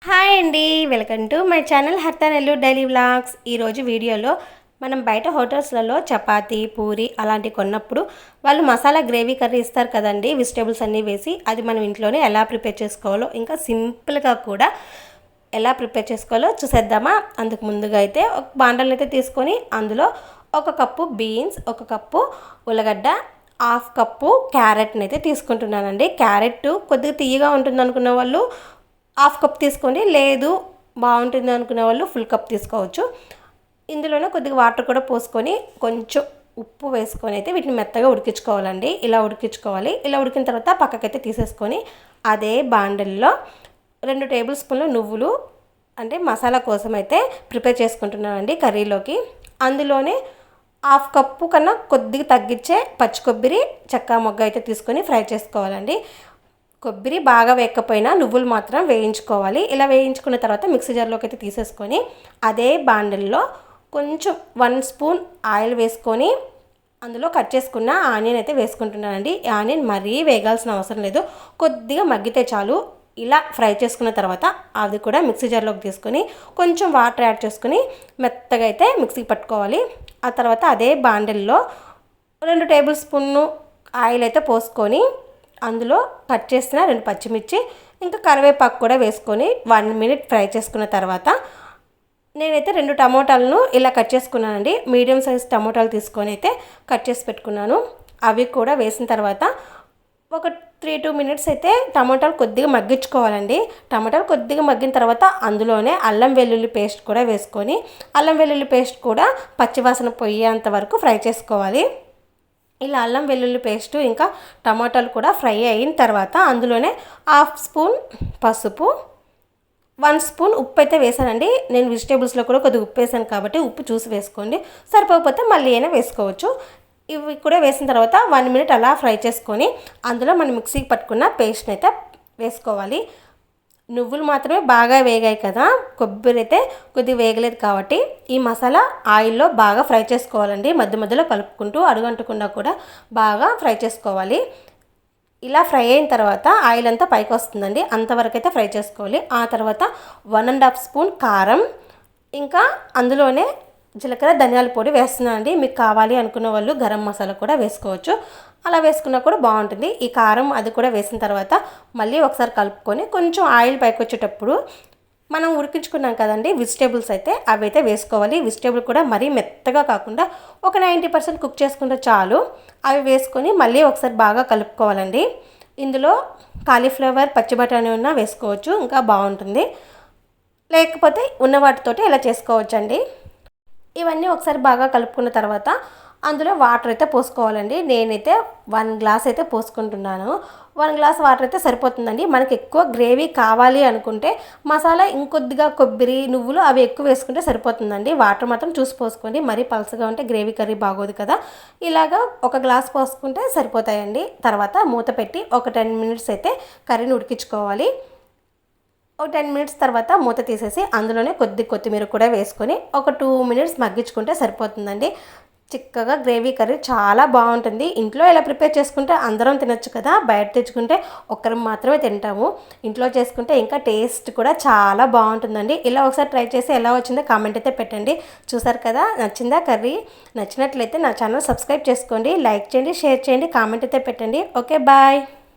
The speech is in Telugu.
హాయ్ అండి, వెల్కమ్ టు మై ఛానల్ హర్తా నెల్లూరు డైలీ వ్లాగ్స్. ఈరోజు వీడియోలో మనం బయట హోటల్స్లలో చపాతీ పూరి అలాంటివి కొన్నప్పుడు వాళ్ళు మసాలా గ్రేవీ కర్రీ ఇస్తారు కదండి, వెజిటేబుల్స్ అన్నీ వేసి. అది మనం ఇంట్లోనే ఎలా ప్రిపేర్ చేసుకోవాలో, ఇంకా సింపుల్గా కూడా ఎలా ప్రిపేర్ చేసుకోవాలో చూసేద్దామా. అందుకు ముందుగా అయితే ఒక బాండల్ని అయితే తీసుకొని అందులో 1 కప్పు బీన్స్, 1 కప్పు ఉల్లగడ్డ, 1/2 కప్పు క్యారెట్ని అయితే తీసుకుంటున్నానండి. క్యారెట్ కొద్దిగా తీయగా ఉంటుంది అనుకున్న వాళ్ళు 1/2 కప్ తీసుకోండి, లేదు బాగుంటుంది అనుకునే వాళ్ళు ఫుల్ కప్ తీసుకోవచ్చు. ఇందులోనే కొద్దిగా వాటర్ కూడా పోసుకొని కొంచెం ఉప్పు వేసుకొని అయితే వీటిని మెత్తగా ఉడికించుకోవాలండి. ఇలా ఉడికించుకోవాలి. ఇలా ఉడికిన తర్వాత పక్కకైతే తీసేసుకొని అదే బాండల్లో 2 టేబుల్ స్పూన్లు నువ్వులు అంటే మసాలా కోసం అయితే ప్రిపేర్ చేసుకుంటున్నానండి కర్రీలోకి. అందులోనే 1/2 కప్పు కన్నా కొద్దిగా తగ్గించే పచ్చి కొబ్బరి, చెక్క మొగ్గ అయితే తీసుకొని ఫ్రై చేసుకోవాలండి. కొబ్బరి బాగా వేయకపోయినా నువ్వులు మాత్రం వేయించుకోవాలి. ఇలా వేయించుకున్న తర్వాత మిక్సీ జార్లోకి అయితే తీసేసుకొని అదే బాండిల్లో కొంచెం 1 స్పూన్ ఆయిల్ వేసుకొని అందులో కట్ చేసుకున్న ఆనియన్ అయితే వేసుకుంటున్నానండి. ఈ ఆనియన్ మరీ వేగాల్సిన అవసరం లేదు, కొద్దిగా మగ్గితే చాలు. ఇలా ఫ్రై చేసుకున్న తర్వాత అది కూడా మిక్సీ జార్లోకి తీసుకొని కొంచెం వాటర్ యాడ్ చేసుకొని మెత్తగా అయితే మిక్సీకి పట్టుకోవాలి. ఆ తర్వాత అదే బాండిల్లో 2 టేబుల్ స్పూన్లు ఆయిల్ అయితే పోసుకొని అందులో కట్ చేసిన 2 పచ్చిమిర్చి ఇంకా కరివేపాకు కూడా వేసుకొని 1 మినిట్ ఫ్రై చేసుకున్న తర్వాత నేనైతే 2 టమోటాలను ఇలా కట్ చేసుకున్నానండి. మీడియం సైజ్ టమోటాలు తీసుకొని అయితే కట్ చేసి పెట్టుకున్నాను. అవి కూడా వేసిన తర్వాత ఒక 3-2 మినిట్స్ అయితే టమోటాలు కొద్దిగా మగ్గించుకోవాలండి. టమోటాలు కొద్దిగా మగ్గిన తర్వాత అందులోనే అల్లం వెల్లుల్లి పేస్ట్ కూడా వేసుకొని అల్లం వెల్లుల్లి పేస్ట్ కూడా పచ్చివాసన పోయేంత వరకు ఫ్రై చేసుకోవాలి. ఇలా అల్లం వెల్లుల్లి పేస్టు ఇంకా టమాటాలు కూడా ఫ్రై అయిన తర్వాత అందులోనే 1/2 స్పూన్ పసుపు, 1 స్పూన్ ఉప్పు అయితే వేసానండి. నేను వెజిటేబుల్స్లో కూడా కొద్దిగా ఉప్పు వేసాను కాబట్టి ఉప్పు చూసి వేసుకోండి, సరిపోకపోతే మళ్ళీ అయినా వేసుకోవచ్చు. ఇవి కూడా వేసిన తర్వాత 1 మినిట్ అలా ఫ్రై చేసుకొని అందులో మనం మిక్సీకి పట్టుకున్న పేస్ట్ని అయితే వేసుకోవాలి. నువ్వులు మాత్రమే బాగా వేగాయి కదా, కొబ్బరి అయితే కొద్దిగా వేగలేదు కాబట్టి ఈ మసాలా ఆయిల్లో బాగా ఫ్రై చేసుకోవాలండి. మధ్య మధ్యలో కలుపుకుంటూ అడుగంటకుండా కూడా బాగా ఫ్రై చేసుకోవాలి. ఇలా ఫ్రై అయిన తర్వాత ఆయిల్ అంతా పైకి వస్తుందండి, అంతవరకు అయితే ఫ్రై చేసుకోవాలి. ఆ తర్వాత 1.5 స్పూన్ కారం, ఇంకా అందులోనే జీలకర్ర ధనియాల పొడి వేస్తున్నానండి. మీకు కావాలి అనుకున్న వాళ్ళు గరం మసాలా కూడా వేసుకోవచ్చు, అలా వేసుకున్నా కూడా బాగుంటుంది. ఈ కారం అది కూడా వేసిన తర్వాత మళ్ళీ ఒకసారి కలుపుకొని కొంచెం ఆయిల్ పైకి వచ్చేటప్పుడు మనం ఉడికించుకున్నాం కదండి వెజిటేబుల్స్ అయితే అవి అయితే వేసుకోవాలి. వెజిటేబుల్ కూడా మరీ మెత్తగా కాకుండా ఒక 90% కుక్ చేసుకుంటే చాలు. అవి వేసుకొని మళ్ళీ ఒకసారి బాగా కలుపుకోవాలండి. ఇందులో కాలీఫ్లవర్, పచ్చి బఠానీ ఉన్నా వేసుకోవచ్చు, ఇంకా బాగుంటుంది. లేకపోతే ఉన్న వాటితోటి ఇలా చేసుకోవచ్చండి. ఇవన్నీ ఒకసారి బాగా కలుపుకున్న తర్వాత అందులో వాటర్ అయితే పోసుకోవాలండి. నేనైతే 1 గ్లాస్ అయితే పోసుకుంటున్నాను. 1 గ్లాస్ వాటర్ అయితే సరిపోతుందండి. మనకి ఎక్కువ గ్రేవీ కావాలి అనుకుంటే మసాలా ఇంకొద్దిగా కొబ్బరి, నువ్వులు అవి ఎక్కువ వేసుకుంటే సరిపోతుందండి. వాటర్ మాత్రం చూసి పోసుకోండి, మరీ పలసగా ఉంటే గ్రేవీ కర్రీ బాగోదు కదా. ఇలాగా 1 గ్లాస్ పోసుకుంటే సరిపోతాయండి. తర్వాత మూత పెట్టి ఒక 10 మినిట్స్ అయితే కర్రీని ఉడికించుకోవాలి. ఒక 10 మినిట్స్ తర్వాత మూత తీసేసి అందులోనే కొత్తిమీర కూడా వేసుకొని ఒక 2 మినిట్స్ మగ్గించుకుంటే సరిపోతుందండి. చిక్కగా గ్రేవీ కర్రీ చాలా బాగుంటుంది. ఇంట్లో ఎలా ప్రిపేర్ చేసుకుంటే అందరం తినొచ్చు కదా, బయట తెచ్చుకుంటే ఒక్కరం మాత్రమే తింటాము. ఇంట్లో చేసుకుంటే ఇంకా టేస్ట్ కూడా చాలా బాగుంటుందండి. ఇలా ఒకసారి ట్రై చేసి ఎలా వచ్చిందో కామెంట్ అయితే పెట్టండి. చూసారు కదా, నచ్చిందా కర్రీ? నచ్చినట్లయితే నా ఛానల్ సబ్స్క్రైబ్ చేసుకోండి, లైక్ చేయండి, షేర్ చేయండి, కామెంట్ అయితే పెట్టండి. Okay, bye.